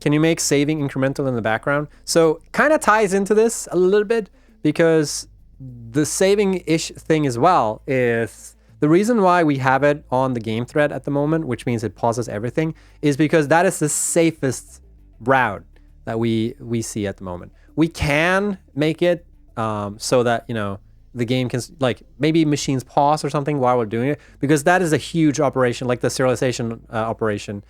Can you make saving incremental in the background? So kind of ties into this a little bit, because the saving-ish thing as well is the reason why we have it on the game thread at the moment, which means it pauses everything, is because that is the safest route that we see at the moment. We can make it so that, you know, the game can, like, maybe machines pause or something while we're doing it, because that is a huge operation, like the serialization operation.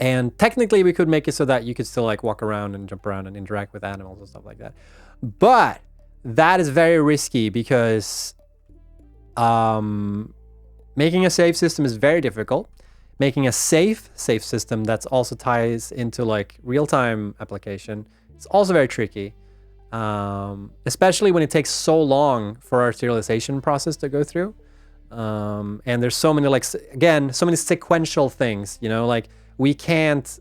And technically we could make it so that you could still like walk around and jump around and interact with animals and stuff like that. But that is very risky, because making a save system is very difficult. Making a safe system that's also ties into like real-time application, it's also very tricky. Especially when it takes so long for our serialization process to go through. And there's so many, like, again, so many sequential things, you know, like we can't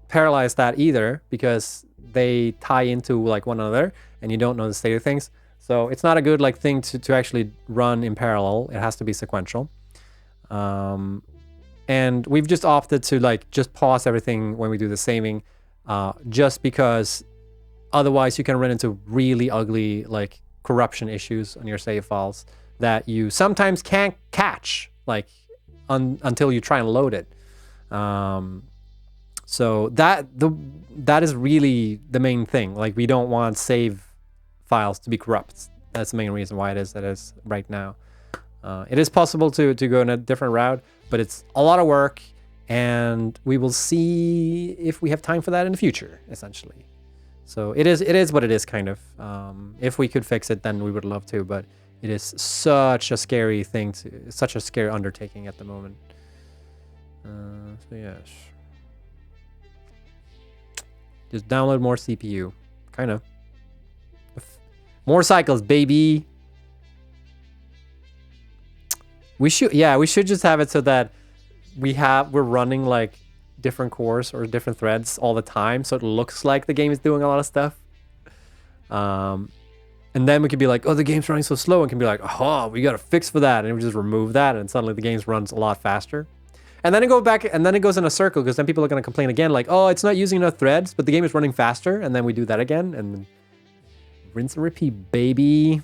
parallelize that either, because they tie into like one another and you don't know the state of things. So it's not a good like thing to actually run in parallel. It has to be sequential. And we've just opted to like just pause everything when we do the saving, just because otherwise you can run into really ugly like corruption issues on your save files that you sometimes can't catch like until you try and load it. So that is really the main thing. Like, we don't want save files to be corrupt. That's the main reason why it is that is right now. It is possible to go in a different route, but it's a lot of work, and we will see if we have time for that in the future, essentially. So it is what it is, kind of. If we could fix it, then we would love to, but it is such a scary thing, such a scary undertaking at the moment. So yes. Just download more CPU. Kind of. More cycles, baby. We should just have it so that we're running like different cores or different threads all the time, so it looks like the game is doing a lot of stuff. And then we could be like, oh, the game's running so slow, and can be like, oh, we got a fix for that, and we just remove that, and suddenly the game runs a lot faster. And then it goes back, and then it goes in a circle, because then people are going to complain again, like, oh, it's not using enough threads, but the game is running faster, and then we do that again, and then rinse and repeat, baby.